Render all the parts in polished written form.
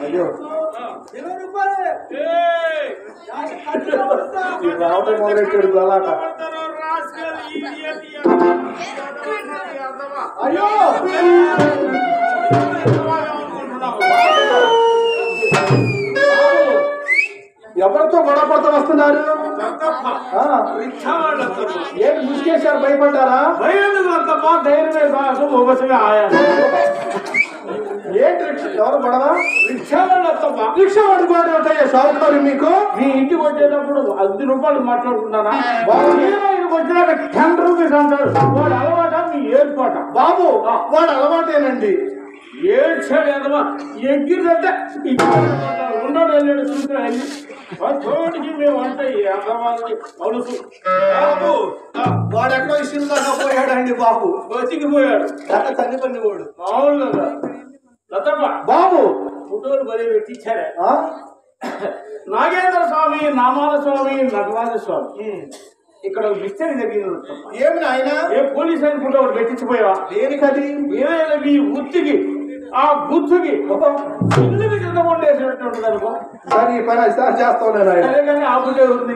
అయ్యో రావటం మొదలెట్టాడు గలాట. అయ్యో ఎవరితో గొడవ పడుతూ వస్తున్నారు? ఏంటి ముసుకేశారు? భయపడ్డారా? ఏంటి ఎవరు గొడవ? రిక్షా పడుకోవడం షావుకారు మీకు? మీ ఇంటికి వచ్చేటప్పుడు 10 రూపాయలు మాట్లాడుకున్నారా? వచ్చినాక 10 రూపీస్ అంటారు. వాడు అలవాట మీ ఏర్పాట? బాబు వాడు అలవాటేనండి. ఏడ్చాడు ఎదవా ఎగ్గిరిదంటే ఉన్నాడు వెళ్ళాడు చూసుకుని చోటికి మేము అంటే అమ్మవారికి అలుసు. వాడు ఎక్కడో ఇష్యూ దాకా పోయాడండి బాబు. బతికిపోయాడు తల్లి పని వాడు మామూలుగా. లతమ్మ బాబు ఫోటోలు బలి పెట్టించారే. నాగేంద్ర స్వామి, నామాల స్వామి, నటరాజ స్వామి ఇక్కడ మిస్టరీ జరిగింది. ఏమి నాయన? ఏ పోలీస్ అని ఫోటో పెట్టించిపోయావా? దేనికది? ఏదైనా మీ వృత్తికి ఆ గుర్తుకి ఇల్లుకి కింద ఉండేసినట్టు అనుకో. సరే ఈ పని సార్ చేస్తాను. అదే కానీ ఆ ఫోటో ఉంది.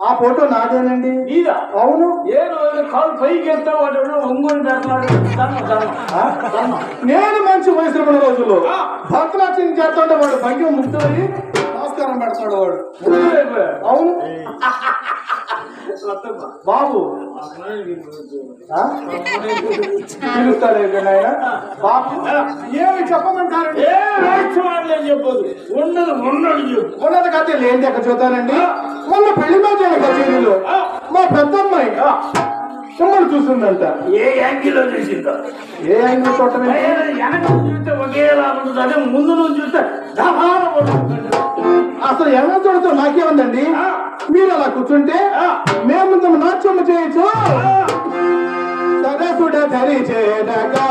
ఆ ఫోటో నాదేనండి. నీదా? అవును. ఏ రోజు కాలు పైకి ఎత్తా వాడు ఒంగోని పెడతాడు. నేను మంచి వయసులో ఉన్న రోజుల్లో భరతనాట్యం చేస్తుంటే వాడు భంగి ముక్తులయ్యి నమస్కారం పెడతాడు వాడు. అవును బాబు పిలుస్తాడు ఆయన. బాబు ఏమి చెప్పమంటారు? చెప్పదు ఉన్నది ఉన్నది చెప్పు. ఉన్నది కథ లేని ఎక్కడ చూద్దానండి. మొన్న పెళ్లి మధ్య కచేరీలో మా పెద్దమ్మాయి సొమ్మలు చూసిందంట. ఏ యాంగిల్లో చూసిందో? ఏ యాంగిల్ చూడటమే? వెనక చూస్తే ఒకేలా ఉంటుంది. అదే ముందు నుంచి చూస్తే దహాన పడుతుంది. అసలు ఎవరో చూడతో నాకేముందండి? మీరు అలా కూర్చుంటే మేము నాట్యం చేయొచ్చు. సదసుడ ధరి చేడగా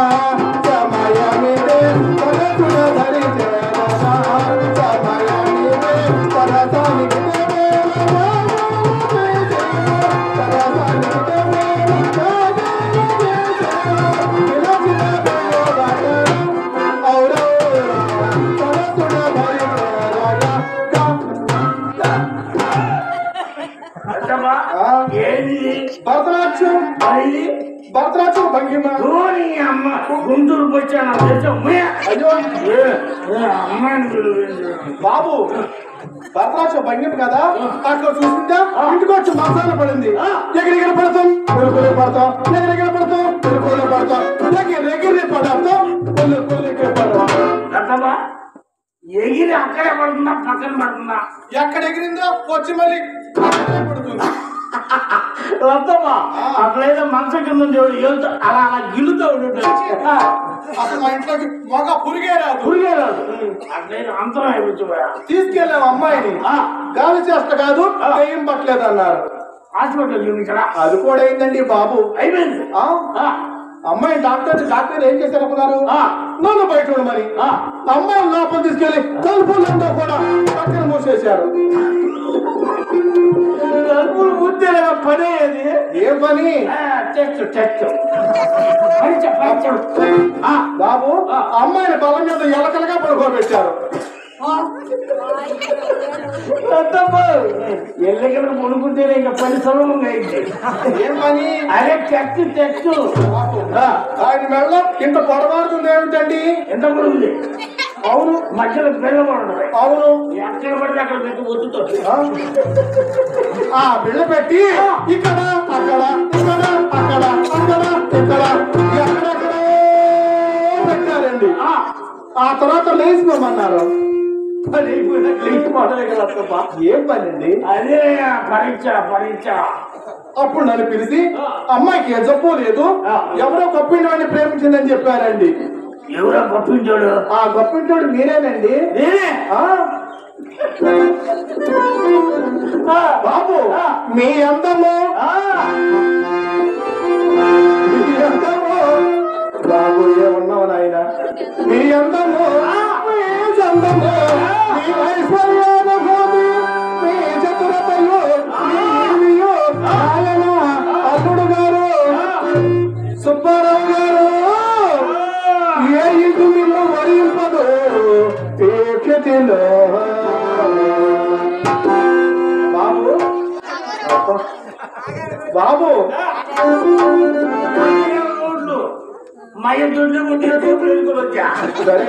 సమయమిదే, సదసుడ ధరి చేడగా సమయమిదే, సరసానికి భరతనాట్యం. భరతనాట్యం భంగిమ. అమ్మ గుంటూరు వచ్చాను. అయ్యో అమ్మాయిని బాబు భరతనాట్యం భంగిమ కదా. అక్కడ చూస్తుంటే ఇంటికి వచ్చి మసాలా పడింది. ఎగిరెగిరి పడతాం పెరుగులు పడతాం, ఎగిరెగిరి పడతాం పెరుగులు పడతాం, ఎగిరెగిరి పడతాం పెరుగులకి పడతాం. ఎగిరి అక్కడే పడుతుందా పక్కన పడుతుందా? ఎక్కడ ఎగిరిందో వచ్చి మళ్ళీ పడుతుంది. రద్దమ్మా అట్లయితే మంచం కింద వెళ్తా అలా అలా గిల్లుతూ ఉండేది. అసలు మా ఇంట్లోకి మొగ పురిగే రాదు. అట్లయితే అంతరం అయిపోయా. తీసుకెళ్ళాం అమ్మాయిని. గాలి చేష్ట కాదు ఏం పట్టలేదు అన్నారు. హాస్పిటల్ చూపించరా? అది కూడా అయిందండి బాబు. అయిపోయింది. అమ్మాయి డాక్టర్ ఏం చేశారు అనుకున్నారు? నన్ను బయట ఉండమని అమ్మాయి లోపల తీసుకెళ్లి తలుపులంతా కూడా పక్కన మూసేశారు. తలుపులు ముద్దే పని అది. ఏ పని? బాబు అమ్మాయిని బలం మీద ఎలకలుగా పడుకోబెట్టారు. ఎల్లగల కొనుక్కుంటేనే ఇంకా పని సులభంగా అయింది. ఏం పని? అదే చెక్కు ఆయన మెళ్ళ ఇంత పొడవాడుతుంది ఏమిటండి? ఎంత పొడుగుంది? అవును మధ్యలో బిళ్ళ పడుతుంది. అవును ఎక్కడ పడితే అక్కడ పెట్టి వద్దుతుంది. ఆ బిళ్ళ పెట్టి ఇక్కడ అక్కడ ఇక్కడ అక్కడ అక్కడ ఇక్కడ ఎక్కడెక్కడ పెట్టారండి. ఆ తర్వాత లేచిపోమన్నారు. ఏం పని అండి? అదే పరీక్ష. అప్పుడు నన్ను పిలిచి అమ్మాయికి ఏ జబ్బు లేదు, ఎవరో గొప్పింటి వాడిని ప్రేమించిందని చెప్పారండి. ఎవరో గొప్పించోడు? ఆ గొప్పించోడు మీరేనండి. బాబు మీ అందము బాబు ఏమన్నావు నాయన? మీ అందము చందము మీ ఐశ్వర్యానుభూతి మీ చతురతలు ఆయన అల్లుడు గారు సుబ్బా సృష్టిలో బాబు బాబు మయ దుడ్డు ముట్టిన చూపులు వచ్చా సరే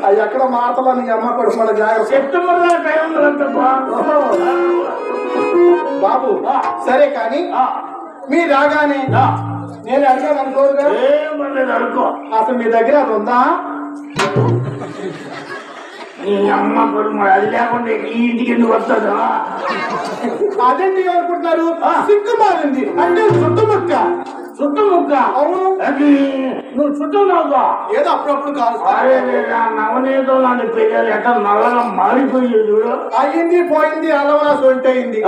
అది ఎక్కడ మాటలా నీ అమ్మ కొడుకు మన జాగ్రత్త సెప్టెంబర్ టైం బాబు సరే కానీ మీరు రాగానే నేను అడిగాను అనుకోరుగా ఏమలేదు అనుకో అసలు మీ దగ్గర అది ఉందా నీ అమ్మ కొడుకు మరి అది లేకుండా ఈ ఇంటికి ఎందుకు వస్తుందా అదేంటి అనుకుంటున్నారు సిగ్గు మారింది అంటే చుట్టుముక్క చుట్టుముక్క అవును అది నువ్వు చుట్టున్నావుగా ఏదో అప్పుడప్పుడు కాదు అరే నవనీతో నన్ను పెళ్ళాలి ఎట్లా నల్లగా మారిపోయి చూడు అయ్యింది పోయింది అలవరా సొంటయింది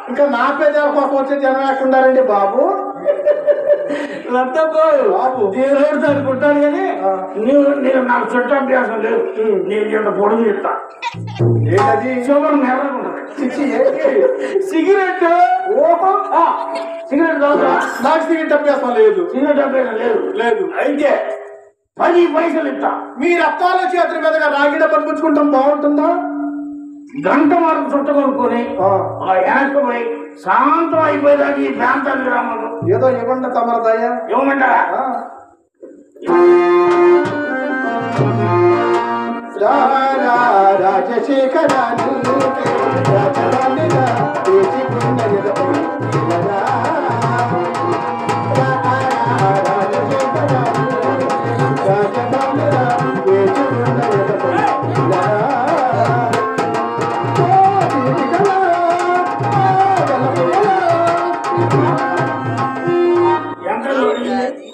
ఇంకా నా పేదల కోసం వచ్చే జనం ఎక్కడున్నారండి బాబు బాబు దేవుడు అనుకుంటాను కానీ నేను నాకు చుట్టూ అభ్యాసం లేదు నేను ఇంత పొడుగు చెప్తా ఏంటది షుగర్ నెలకుంటుంది సిగరెట్ ఓహో సిగరెట్ తాగుతా నాకు సిగరెట్ అభ్యాసం లేదు సిగరెట్ అభ్యాసం లేదు లేదు అయితే 10 పైసలు ఇస్తా మీ రక్తాల చేతుల మీదగా రాగి డబ్బులు పుచ్చుకుంటాం బాగుంటుందా గంట వరకు చుట్ట కొనుక్కొని వెనక్కి పోయి శాంతం అయిపోయేదానికి ఈ ప్రాంతానికి గ్రామంలో ఏదో ఇవ్వండి తమరదయ్యా ఇవ్వమంటారా రాజశేఖరాన్ని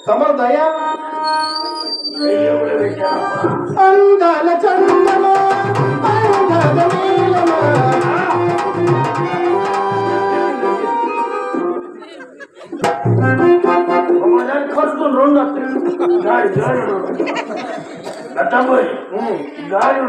సమర్థయ అందాల చందమా అందాల నీలమా ఖర్చు రెండు గాడి గాడి గట్టపోయి గాడి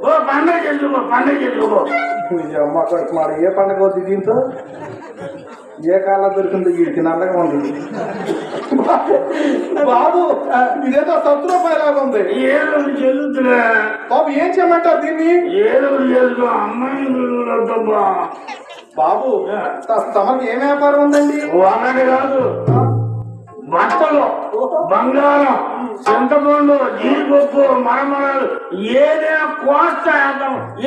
ఓ పండుగ చేసుకో పండుగ చేసుకో అమ్మ కొడుకు మరి ఏ పండుగ అవుతుంది దీంతో ఏ కాలం దొరికిందో వీడికి నల్లగా ఉంది బాబు ఇదేదో 10 రూపాయలాగా ఉంది ఏదో చెల్లుతులే బాబు ఏం చేయమంటారు దీన్ని ఏదో చేసుకో అమ్మాయి బాబు తమకి ఏం వ్యాపారం ఉందండి ఒకటి కాదు బట్టలు బంగారం చింతపండు జీడిపప్పు మరమరాలు ఏదైనా కోస్త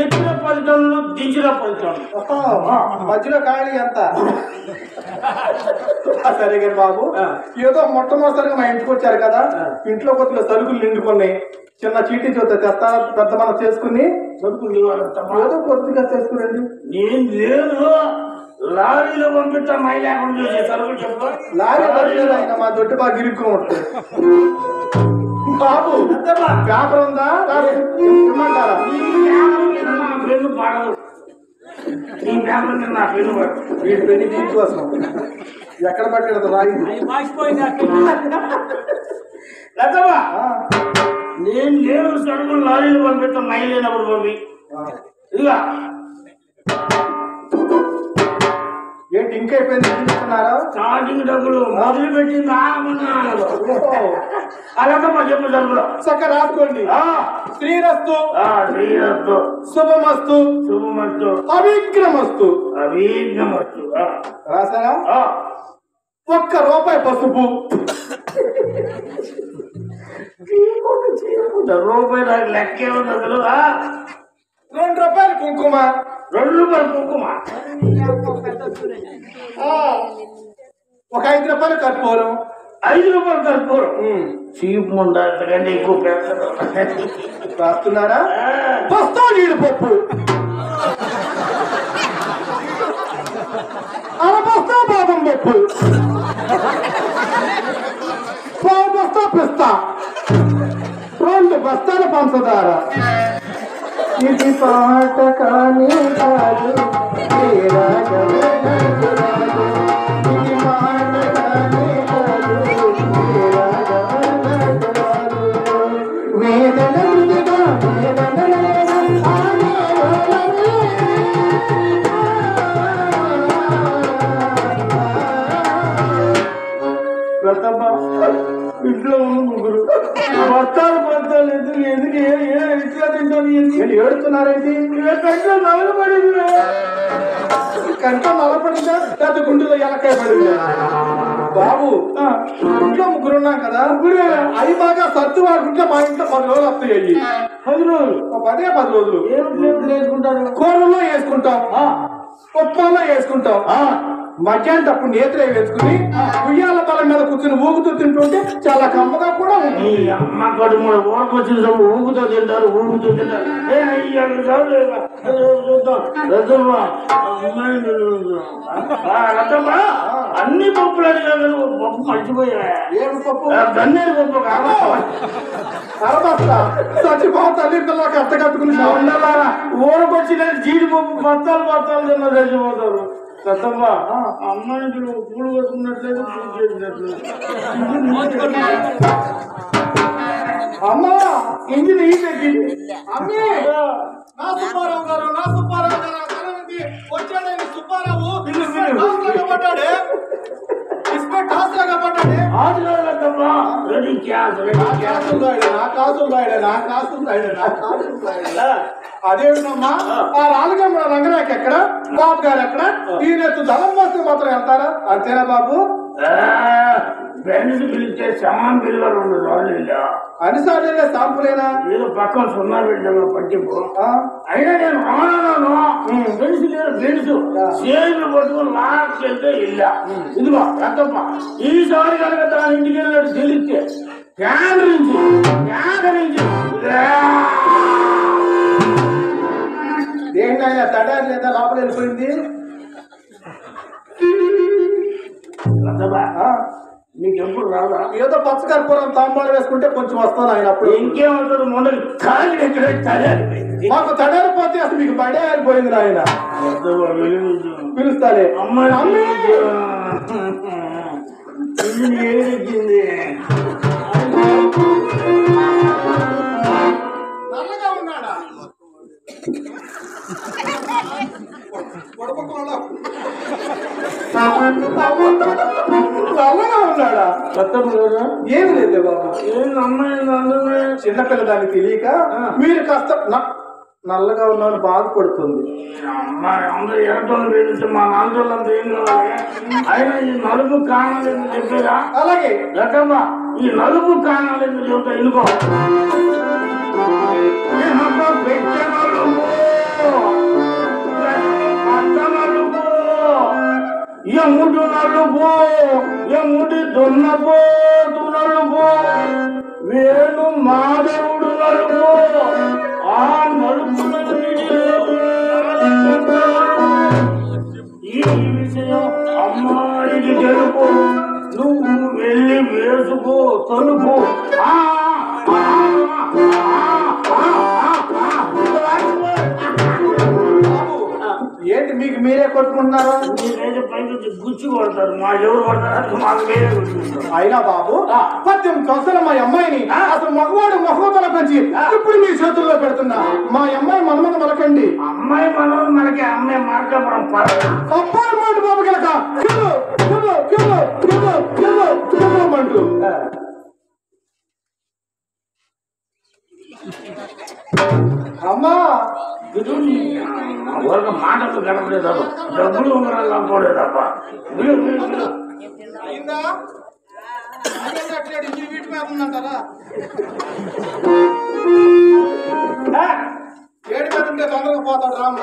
ఎత్తిన 10 టన్నులు దించిన 10 టన్నులు మధ్యలో ఖాళీ ఎంత సరే కానీ బాబు ఏదో మొట్టమొదటిసారిగా మా ఇంటికి వచ్చారు కదా ఇంట్లో కొద్దిగా సరుకులు నిండుకున్నాయి చిన్న చీటీ చూస్తే తెస్తా పెద్ద మనం చేసుకుని సరుకులు ఏదో కొద్దిగా చేసుకునండి నేను లేదు లారీలో పంపిస్తా మై లేకుండా చూసే సరుకులు చెప్పు లారీ ఆయన మా దొడ్డి బాగా ఇరుక్కో ఉంటుంది బాబు పేపర్ ఉందా ఇమ్మంటారా నా పెన్ను పడదు ఈ పేపర్ మీద నా పెన్ను పడదు వీడి పెళ్లి దీనికోసం ఎక్కడ పట్టాడు రాయి లేదమ్మా నేను లేవు సరుకులు లారీలో పంపిస్తా మై లేనప్పుడు పంపి ఇక ఏంటి ఇంకా అయిపోయింది తీసుకున్నారా స్టార్టింగ్ డబ్బులు మొదలు పెట్టింది అలాగమ్మా చెప్పు డబ్బులు చక్క రాసుకోండి శ్రీరస్తు శ్రీరస్తు శుభమస్తు శుభమస్తు అవిఘ్నమస్తు అవిఘ్నమస్తు రాసారా ₹1 పసుపు రూపాయి నాకు లెక్కే ఉంది అసలు ₹2 కుంకుమ ₹2 కుంకుమ ఒక ₹5 కర్పూరం ₹5 కర్పూరం చీప్ ముందు అంతకంటే ఎక్కువ పెడతారు రాస్తున్నారా బస్తా జీడిపప్పు బస్తా బాదం పప్పు బస్తా పిస్తా 2 బస్తాల పంచదార ఇది పాట కానీ కాదు ఇది మాట కానీ కాదు వేదన బత్తాలు బత్తాలు ఎందుకు ఎందుకు ఇట్లా తింటాను వీళ్ళు ఏడుతున్నారేంటి? కంట్లో నలపడింది కంట్లో నలపడిందా పెద్ద గుండెలో ఎలకాయ పడిందా? బాబు ఇంట్లో ముగ్గురు ఉన్నాం కదా, అవి బాగా సర్దు వాడుకుంటే మా ఇంట్లో 10 రోజులు వస్తాయి. 10 రోజులు 10 రోజులు ఏమిటి వేసుకుంటారు? కూరల్లో వేసుకుంటాం, ఉప్మాలో వేసుకుంటాం. మధ్యాహ్నం అప్పుడు నేత్రే వేసుకుని ఉయ్యాల బలం మీద కూర్చుని ఊగుతూ తింటుంటే చాలా కమ్మగా కూడా ఉంది. అమ్మ కడు మూడు ఓరకు వచ్చిన ఊగుతూ తింటారు, ఊగుతూ తింటారు. అన్ని పప్పులు అడిగారు, పప్పు మర్చిపోయా. ఏమి పప్పు? గన్నేరు పప్పు అరబస్తా చచ్చిపోతా పిల్లలు కట్ట కట్టుకుని ఉండాలా. ఊరకొచ్చిన జీడిపప్పు బత్తాలు బత్తాలు తిన్న చచ్చిపోతారు. కథమ్మా అమ్మాయికి పూలు వస్తున్నట్లేదు, పూజ చేసినట్లేదు. అమ్మా ఇంజిన్ ఈ తగ్గింది. అమ్మే నా సుబ్బారావు గారు, నా సుబ్బారావు గారు వచ్చాడని సుబ్బారావు పడ్డాడే, టాస్ లాగా పడ్డాడే. Ready cash, ready cash. అదేమిటమ్మా ఆ రాళ్ళగమ్మ రంగనాయకి ఎక్కడ, బాబు గారు ఎక్కడ? ఈయన దళం వస్తే మాత్రం వెళ్తారా? అంతేనా బాబు? ఫ్రెండ్స్ పిలిస్తే సమాన్ పిల్లలు 2 రోజులు అనిసార్లే సాంపులేనా? ఏదో పక్కన 0 పెట్టాము పట్టింపు. అయినా నేను రాను ఫ్రెండ్స్ లేదు, ఫ్రెండ్స్ చేతులు పట్టుకుని లాక్కి వెళ్తే వెళ్ళా. ఇదిగో రక్కప్ప, ఈసారి కనుక దాని ఇంటికి వెళ్ళినట్టు తెలిస్తే క్యాన్ నుంచి ఏంటైనా తడారి లేదా లోపల వెళ్ళిపోయింది? నీకు ఎప్పుడు రాదా? ఏదో పచ్చకర్పూరం తాంబాలు వేసుకుంటే కొంచెం వస్తాను ఆయన. అప్పుడు ఇంకేమవుతుంది? మొండలు ఖాళీ ఎక్కడ తడారిపోయింది. మాకు తడారిపోతే అసలు మీకు బడే అయిపోయింది ఆయన. పిలుస్తాలే అమ్మాయి ఏదింది. నల్లగా ఉన్నాడా? నల్లగా ఉన్నాడా? ఏమి లేదు బాబు. చిన్నపిల్ల దాన్ని తెలియక మీరు కాస్త నల్లగా ఉన్నాను బాధపడుతుంది. అమ్మాయి అందరూ ఎరటోళ్ళు వేస్తే మా నాన్నోళ్ళంతా ఏం కావాలి? అయినా ఈ నలుపు కాణాలని చెప్పేదా? అలాగే లెక్కమ్మా, ఈ నలుపు కాణాలని చెబుతా ఇనుకో. పెట్ట నలుపు, పచ్చ నలుపు, ఎముడు నలుపు, ఎముడి దున్నపోతు నలుపు, వేణు మాధవుడు నలుపు. ఆ నలుపు ఈ విషయం అమ్మాయికి తెలుపు. నువ్వు వెళ్ళి వేసుకో తలుపు. ఏంటి మీకు మీరే కొట్టుకుంటున్నారు? మీరైతే పైకి గుచ్చి కొడతారు, మా ఎవరు కొడతారు? మాకు మీరే కొట్టుకుంటారు. అయినా బాబు 18 సంవత్సరాలు మా అమ్మాయిని అసలు మగవాడు మొహోతల పెంచి ఇప్పుడు మీ చేతుల్లో పెడుతున్నా. మా అమ్మాయి మనమని మలకండి. అమ్మాయి మనం మనకి అమ్మాయి మార్కాపురం అబ్బాయి మాట బాబు కనుక అంటూ అమ్మా ఒక మాటలు కనపడేదా? డబ్బులు ఉంగరాలు అనుకోలే తప్ప. ఏడు పెట్టుంటే తొందరగా పోతాడు రామ్.